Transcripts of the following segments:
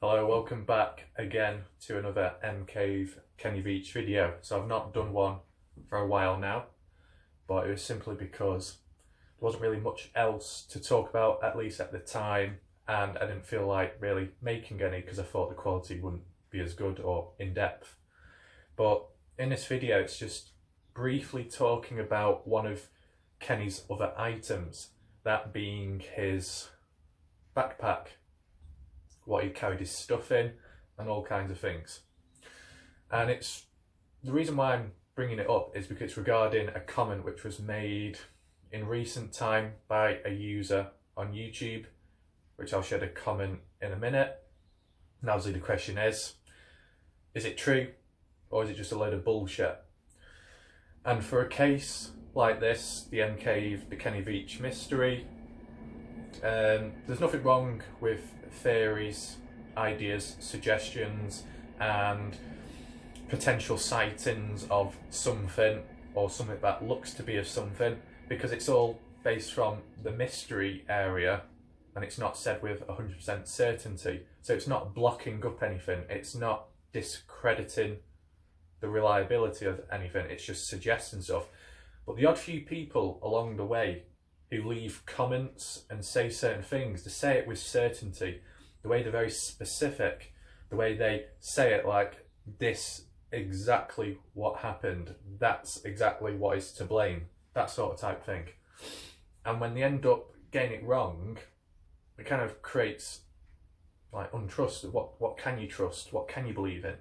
Hello, welcome back again to another MCave Kenny Veach video. So I've not done one for a while now, but it was simply because there wasn't really much else to talk about, at least at the time, and I didn't feel like really making any because I thought the quality wouldn't be as good or in depth. But in this video, it's just briefly talking about one of Kenny's other items, that being his backpack, what he carried his stuff in, and all kinds of things. And it's the reason why I'm bringing it up is because it's regarding a comment which was made in recent time by a user on YouTube, which I'll share the comment in a minute. And obviously the question is it true or is it just a load of bullshit? And for a case like this, the MCave, the Kenny Veach mystery, there's nothing wrong with theories, ideas, suggestions and potential sightings of something or something that looks to be of something, because it's all based from the mystery area and it's not said with 100% certainty. So it's not blocking up anything, it's not discrediting the reliability of anything, it's just suggesting stuff. But the odd few people along the way who leave comments and say certain things, to say it with certainty, the way they're very specific, the way they say it like, this exactly what happened, that's exactly what is to blame, that sort of type thing. And when they end up getting it wrong, it kind of creates like untrust. What can you trust? What can you believe in?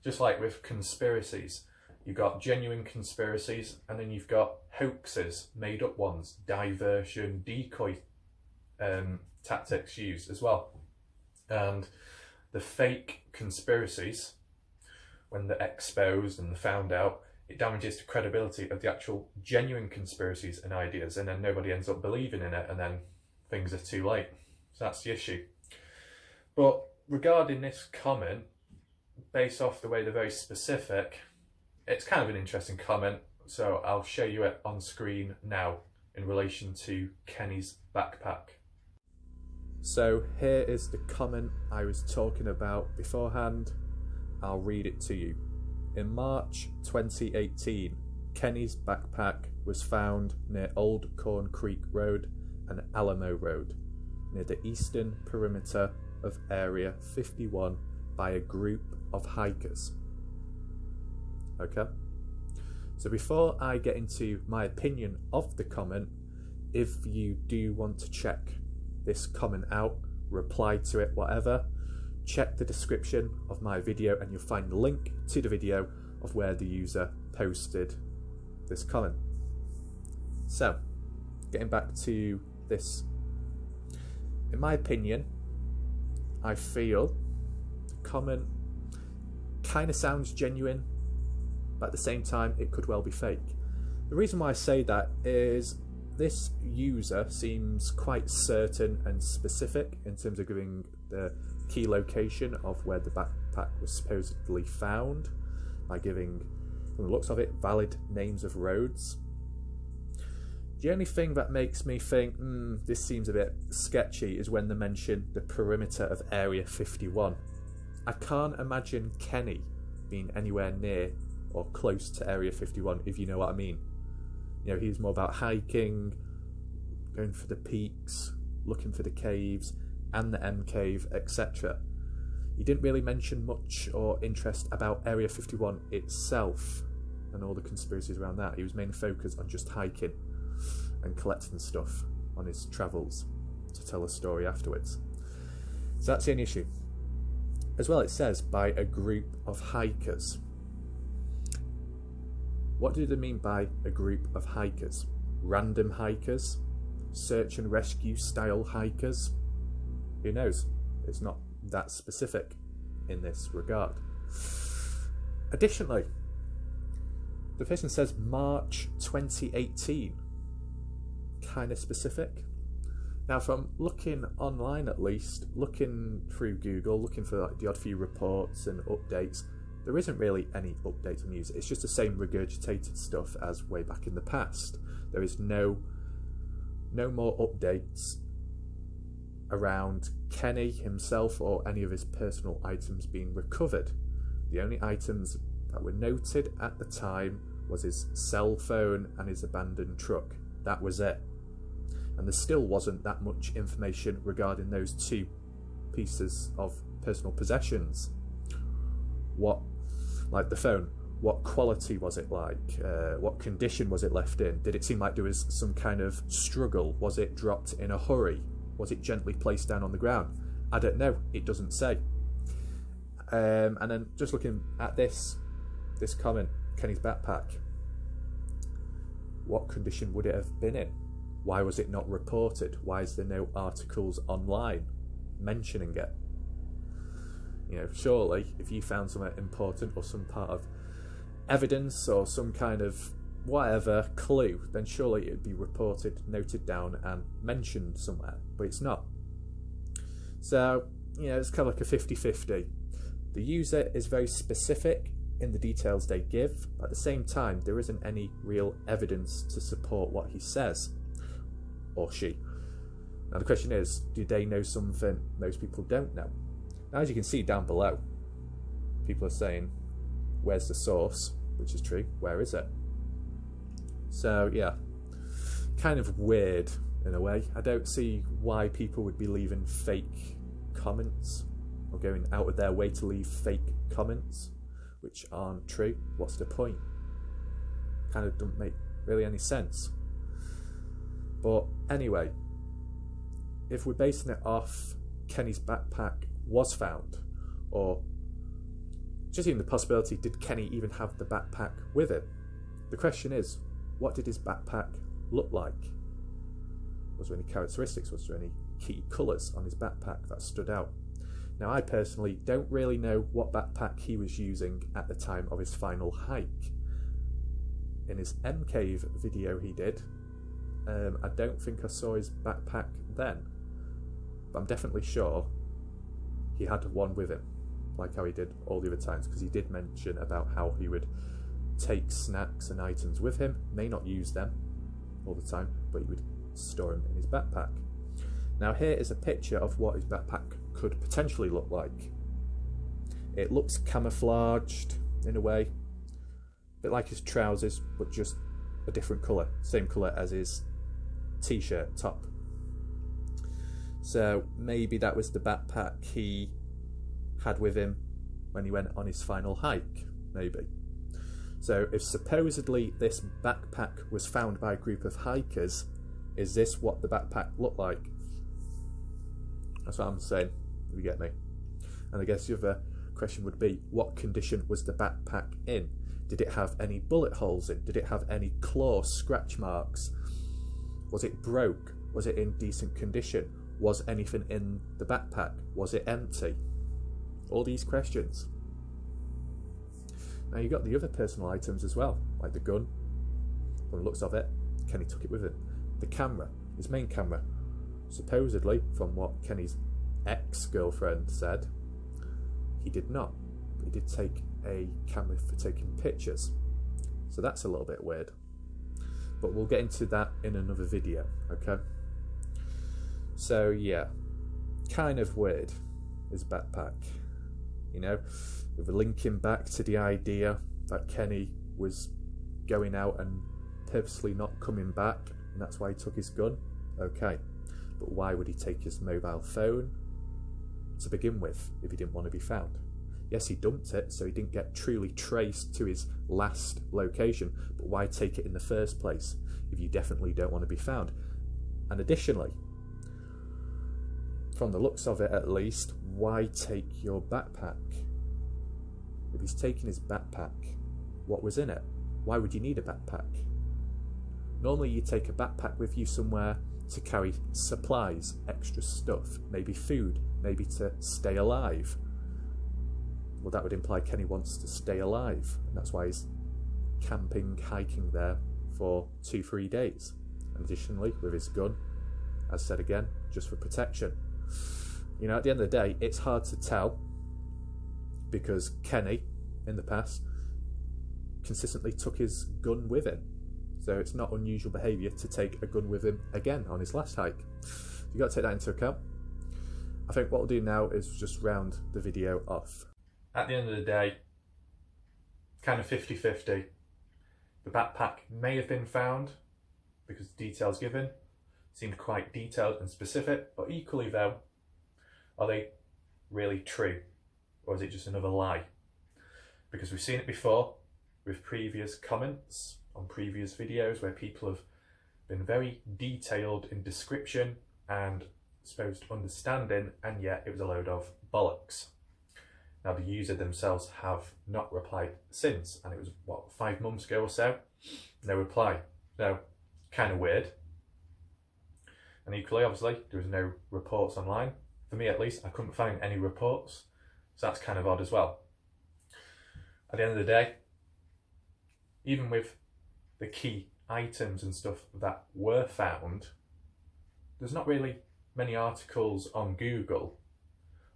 Just like with conspiracies. You've got genuine conspiracies and then you've got hoaxes, made up ones, diversion, decoy tactics used as well. And the fake conspiracies, when they're exposed and they're found out, it damages the credibility of the actual genuine conspiracies and ideas, and then nobody ends up believing in it and then things are too late. So that's the issue. But regarding this comment, based off the way they're very specific, it's kind of an interesting comment, so I'll show you it on screen now in relation to Kenny's backpack. So here is the comment I was talking about beforehand. I'll read it to you. In March 2018, Kenny's backpack was found near Old Corn Creek Road and Alamo Road, near the eastern perimeter of Area 51 by a group of hikers. Okay, so before I get into my opinion of the comment, if you do want to check this comment out, reply to it, whatever, check the description of my video and you'll find the link to the video of where the user posted this comment. So, getting back to this, in my opinion, I feel the comment kind of sounds genuine, but at the same time it could well be fake. The reason why I say that is this user seems quite certain and specific in terms of giving the key location of where the backpack was supposedly found, by giving, from the looks of it, valid names of roads. The only thing that makes me think this seems a bit sketchy is when they mention the perimeter of Area 51. I can't imagine Kenny being anywhere near or close to Area 51, if you know what I mean. You know, he's more about hiking, going for the peaks, looking for the caves and the M cave, etc. He didn't really mention much or interest about Area 51 itself and all the conspiracies around that. He was mainly focused on just hiking and collecting stuff on his travels to tell a story afterwards. So that's the only issue. As well, it says by a group of hikers. What do they mean by a group of hikers? Random hikers? Search and rescue style hikers? Who knows? It's not that specific in this regard. Additionally, the person says March 2018. Kind of specific. Now, from looking online, at least, looking through Google, looking for like the odd few reports and updates, there isn't really any updates on news. It's just the same regurgitated stuff as way back in the past. There is no more updates around Kenny himself or any of his personal items being recovered. The only items that were noted at the time was his cell phone and his abandoned truck. That was it. And there still wasn't that much information regarding those two pieces of personal possessions. What, like the phone, what quality was it like? What condition was it left in? Did it seem like there was some kind of struggle? Was it dropped in a hurry? Was it gently placed down on the ground? I don't know, it doesn't say. And then just looking at this comment, Kenny's backpack. What condition would it have been in? Why was it not reported? Why is there no articles online mentioning it? You know, surely if you found something important or some part of evidence or some kind of whatever clue, then surely it would be reported, noted down and mentioned somewhere, but it's not. So, you know, it's kind of like a 50-50. The user is very specific in the details they give, but at the same time there isn't any real evidence to support what he says, or she. Now the question is, do they know something most people don't know? Now, as you can see down below, people are saying, where's the source? Which is true, where is it? So yeah, kind of weird in a way. I don't see why people would be leaving fake comments or going out of their way to leave fake comments which aren't true. What's the point? Kind of doesn't make really any sense. But anyway, if we're basing it off Kenny's backpack was found, or just even the possibility, did Kenny even have the backpack with him? The question is, what did his backpack look like? Was there any characteristics? Was there any key colours on his backpack that stood out? Now, I personally don't really know what backpack he was using at the time of his final hike. In his M-Cave video he did, I don't think I saw his backpack then, but I'm definitely sure he had one with him, like how he did all the other times, because he did mention about how he would take snacks and items with him, may not use them all the time, but he would store them in his backpack. Now here is a picture of what his backpack could potentially look like. It looks camouflaged in a way, a bit like his trousers, but just a different colour, same colour as his t-shirt top. So maybe that was the backpack he had with him when he went on his final hike, maybe. So if supposedly this backpack was found by a group of hikers, is this what the backpack looked like? That's what I'm saying, if you get me. And I guess the other question would be, what condition was the backpack in? Did it have any bullet holes in? Did it have any claw scratch marks? Was it broke? Was it in decent condition? Was anything in the backpack? Was it empty? All these questions. Now you've got the other personal items as well, like the gun. From the looks of it, Kenny took it with him. The camera, his main camera. Supposedly, from what Kenny's ex-girlfriend said, he did not. But he did take a camera for taking pictures. So that's a little bit weird. But we'll get into that in another video, okay? So yeah, kind of weird, his backpack. You know, with a linking back to the idea that Kenny was going out and purposely not coming back, and that's why he took his gun. Okay, but why would he take his mobile phone to begin with if he didn't want to be found? Yes, he dumped it so he didn't get truly traced to his last location, but why take it in the first place if you definitely don't want to be found? And additionally, from the looks of it at least, why take your backpack? If he's taking his backpack, what was in it? Why would you need a backpack? Normally you take a backpack with you somewhere to carry supplies, extra stuff, maybe food, maybe to stay alive. Well, that would imply Kenny wants to stay alive, and that's why he's camping, hiking there for 2-3 days. And additionally, with his gun, as said again, just for protection. You know, at the end of the day, it's hard to tell, because Kenny, in the past, consistently took his gun with him. So it's not unusual behaviour to take a gun with him again on his last hike. You've got to take that into account. I think what we'll do now is just round the video off. At the end of the day, kind of 50-50. The backpack may have been found because the details given seemed quite detailed and specific, but equally though, are they really true? Or is it just another lie? Because we've seen it before with previous comments on previous videos where people have been very detailed in description and supposed understanding, and yet it was a load of bollocks. Now the user themselves have not replied since, and it was what, 5 months ago or so? No reply. So kind of weird. And equally, obviously, there was no reports online. For me at least, I couldn't find any reports, so that's kind of odd as well. At the end of the day, even with the key items and stuff that were found, there's not really many articles on Google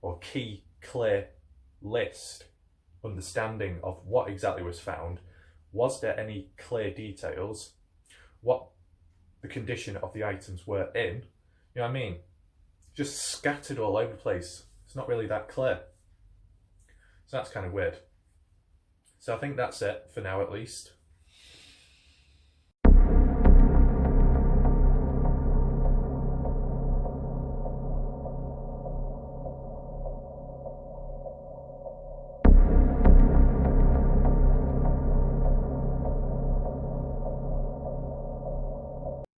or key clear list understanding of what exactly was found. Was there any clear details? What the condition of the items were in? You know what I mean? Just scattered all over the place. It's not really that clear. So that's kind of weird. So I think that's it for now at least.